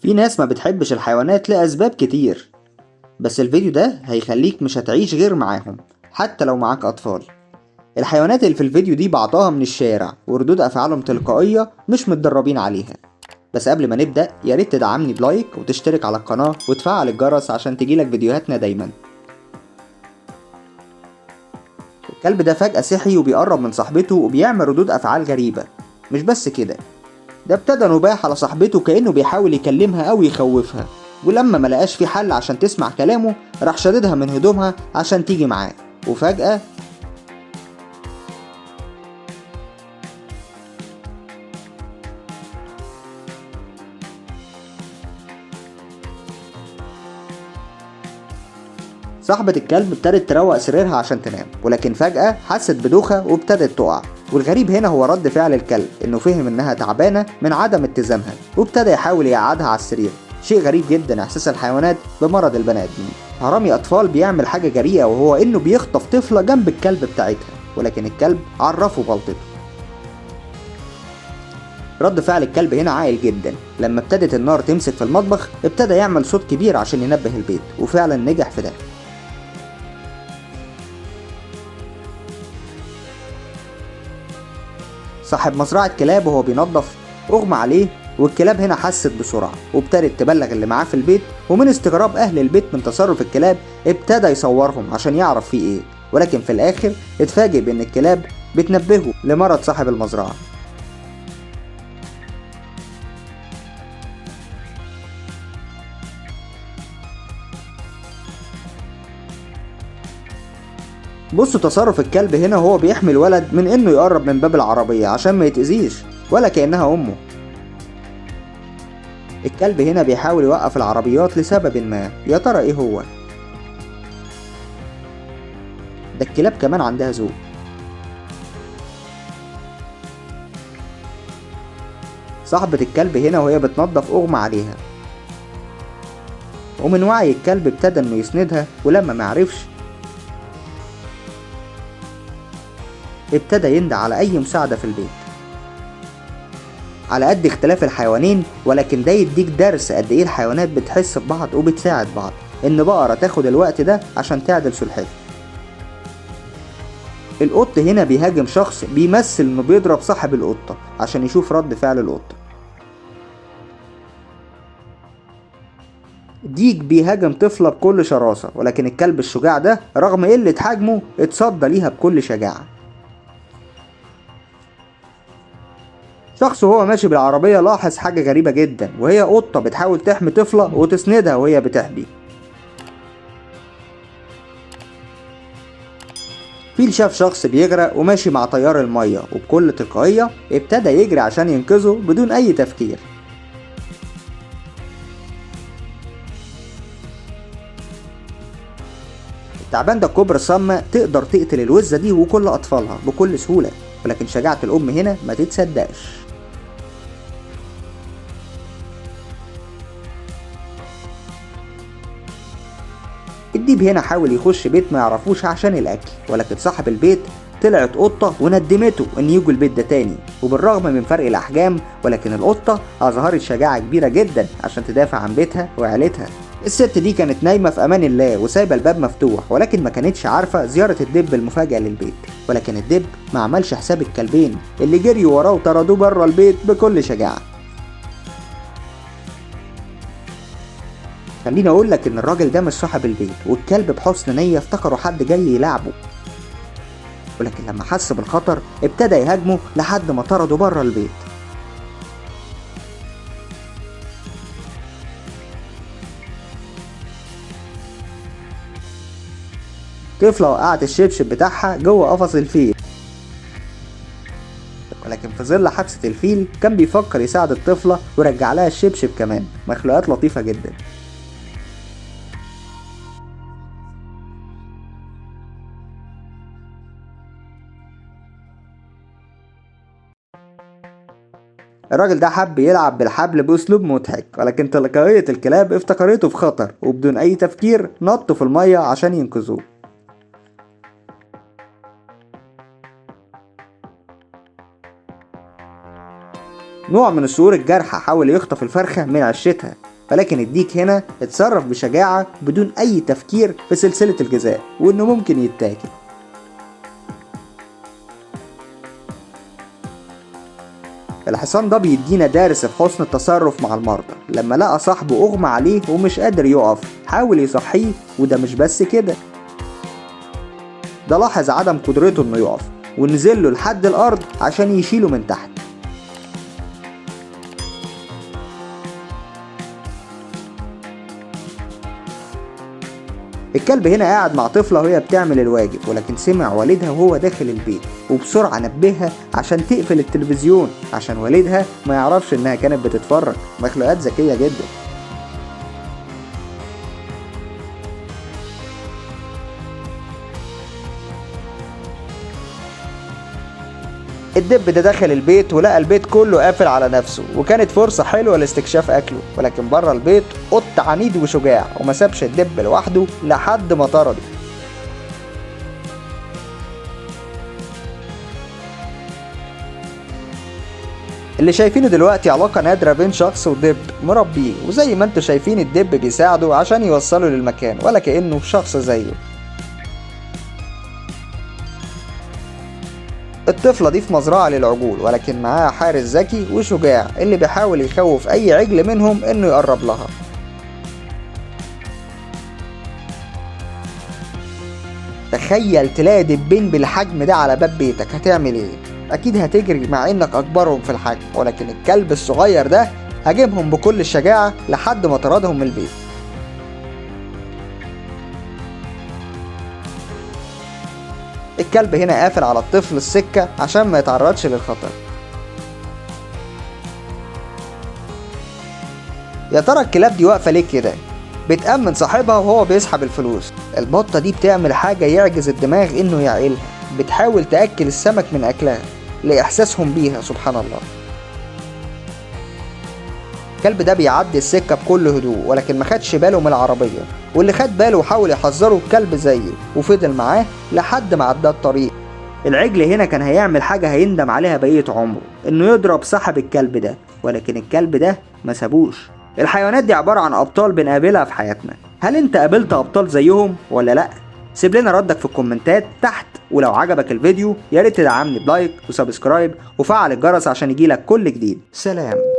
في ناس ما بتحبش الحيوانات لأسباب كتير، بس الفيديو ده هيخليك مش هتعيش غير معاهم حتى لو معاك أطفال. الحيوانات اللي في الفيديو دي بعضها من الشارع وردود أفعالهم تلقائية مش متدربين عليها. بس قبل ما نبدأ ياريت تدعمني بلايك وتشترك على القناة وتفعل الجرس عشان تجيلك فيديوهاتنا دايما. الكلب ده فجأة صحي وبيقرب من صاحبته وبيعمل ردود أفعال غريبة. مش بس كده، ده ابتدى نباح على صاحبته كأنه بيحاول يكلمها أو يخوفها، ولما ملقاش في حل عشان تسمع كلامه راح شددها من هدومها عشان تيجي معاه. وفجأة صاحبة الكلب ابتدت تروق سريرها عشان تنام، ولكن فجأة حست بدوخة وابتدت تقع. والغريب هنا هو رد فعل الكلب، انه فهم انها تعبانة من عدم اتزانها وابتدى يحاول يقعدها على السرير. شيء غريب جدا احساس الحيوانات بمرض البني ادمين. حرامي اطفال بيعمل حاجة جريئة وهو انه بيخطف طفلة جنب الكلب بتاعتها، ولكن الكلب عرفه غلطته. رد فعل الكلب هنا عاقل جدا. لما ابتدت النار تمسك في المطبخ ابتدى يعمل صوت كبير عشان ينبه البيت، وفعلا نجح في ده. صاحب مزرعة كلاب وهو بينظف أغمى عليه، والكلاب هنا حست بسرعة وابتدت تبلغ اللي معاه في البيت. ومن استغراب أهل البيت من تصرف الكلاب ابتدى يصورهم عشان يعرف فيه إيه، ولكن في الآخر اتفاجئ بإن الكلاب بتنبهه لمرض صاحب المزرعة. بصوا تصرف الكلب هنا وهو بيحمي الولد من إنه يقرب من باب العربية عشان ما يتأذيش ولا كأنها أمه. الكلب هنا بيحاول يوقف العربيات لسبب ما، يا ترى إيه هو؟ ده الكلاب كمان عندها ذوق. صاحبة الكلب هنا وهي بتنظف أغمى عليها، ومن وعي الكلب ابتدى إنه يسندها، ولما معرفش ابتدى يندى على أي مساعدة في البيت. على قد اختلاف الحيوانين، ولكن ده يديك درس قد إيه الحيوانات بتحس ببعض وبتساعد بعض. إن بقرة تاخد الوقت ده عشان تعدل سلحفاة. القط هنا بيهاجم شخص بيمثل إنه بيضرب صاحب القطة عشان يشوف رد فعل القطة. ديك بيهاجم طفلة بكل شراسة، ولكن الكلب الشجاع ده رغم قلة حجمه اتصدى ليها بكل شجاعة. شخص وهو ماشي بالعربية لاحظ حاجة غريبة جدا، وهي قطة بتحاول تحمي طفلة وتسندها وهي بتحبي. فيل شاف شخص بيغرق وماشي مع تيار المية، وبكل تلقائية ابتدى يجري عشان ينقذه بدون أي تفكير. التعبان ده كوبرا صامة تقدر تقتل الوزة دي وكل أطفالها بكل سهولة، ولكن شجاعة الأم هنا ما تتصدقش. الديب هنا حاول يخش بيت ما يعرفوش عشان الأكل، ولكن صاحب البيت طلعت قطة وندمته إن يجوا البيت ده تاني. وبالرغم من فرق الأحجام، ولكن القطة أظهرت شجاعة كبيرة جدا عشان تدافع عن بيتها وعيلتها. الست دي كانت نايمة في أمان الله وسايبة الباب مفتوح، ولكن ما كانتش عارفة زيارة الدب المفاجئة للبيت. ولكن الدب ما عملش حساب الكلبين اللي جريوا وراه وطردوه بره البيت بكل شجاعة. خليني اقول لك ان الراجل ده مش صاحب البيت، والكلب بحسن نية افتكروا حد جاي يلعبه، ولكن لما حس بالخطر ابتدى يهاجمه لحد ما طرده بره البيت. طفلة وقعت الشبشب بتاعها جوه قفص الفيل، ولكن في ظل حبسة الفيل كان بيفكر يساعد الطفلة ورجع لها الشبشب كمان. مخلوقات لطيفة جدا. الراجل ده حب يلعب بالحبل بأسلوب مضحك، ولكن تلقائية الكلاب افتكرته في خطر، وبدون أي تفكير نطوا في المية عشان ينقذوه. نوع من الصقور الجارحة حاول يخطف الفرخة من عشتها، ولكن الديك هنا اتصرف بشجاعة بدون أي تفكير في سلسلة الجزاء وإنه ممكن يتاكل. الحصان ده بيدينا درس في حسن التصرف مع المرضى. لما لقى صاحبه أغمى عليه ومش قادر يقف حاول يصحيه، وده مش بس كده، ده لاحظ عدم قدرته إنه يقف ونزل له لحد الأرض عشان يشيله من تحت. الكلب هنا قاعد مع طفلة وهي بتعمل الواجب، ولكن سمع والدها وهو داخل البيت وبسرعة نبهها عشان تقفل التلفزيون عشان والدها ما يعرفش انها كانت بتتفرج. مخلوقات ذكية جدا. الدب ده دخل البيت ولقى البيت كله قافل على نفسه، وكانت فرصة حلوة لاستكشاف أكله، ولكن بره البيت قط عنيد وشجاع وما سابش الدب لوحده لحد ما طرده. اللي شايفينه دلوقتي علاقة نادرة بين شخص ودب مربيه، وزي ما انتوا شايفين الدب بيساعده عشان يوصله للمكان ولا كأنه شخص زيه. الطفلة دي في مزرعة للعجول، ولكن معاها حارس ذكي وشجاع اللي بيحاول يخوف أي عجل منهم إنه يقرب لها. تخيل تلاقي دبين بالحجم ده على باب بيتك، هتعمل إيه؟ أكيد هتجري مع إنك أكبرهم في الحجم، ولكن الكلب الصغير ده هاجمهم بكل الشجاعة لحد ما طردهم من البيت. الكلب هنا قافل على الطفل السكة عشان ما يتعرضش للخطر. يا ترى الكلاب دي واقفة ليه كده؟ بتأمن صاحبها وهو بيسحب الفلوس. البطة دي بتعمل حاجة يعجز الدماغ انه يعقلها، بتحاول تأكل السمك من أكلها لإحساسهم بيها. سبحان الله. الكلب ده بيعدي السكة بكل هدوء، ولكن ما خدش باله من العربية، واللي خد باله وحاول يحذره الكلب زيه وفضل معاه لحد ما عدى الطريق. العجل هنا كان هيعمل حاجة هيندم عليها بقية عمره، انه يضرب صاحب الكلب ده، ولكن الكلب ده ما سابوش. الحيوانات دي عبارة عن أبطال بنقابلها في حياتنا. هل انت قابلت أبطال زيهم ولا لأ؟ سيب لنا ردك في الكومنتات تحت، ولو عجبك الفيديو ياريت تدعمني بلايك وسبسكرايب وفعل الجرس عشان يجيلك كل جديد. سلام.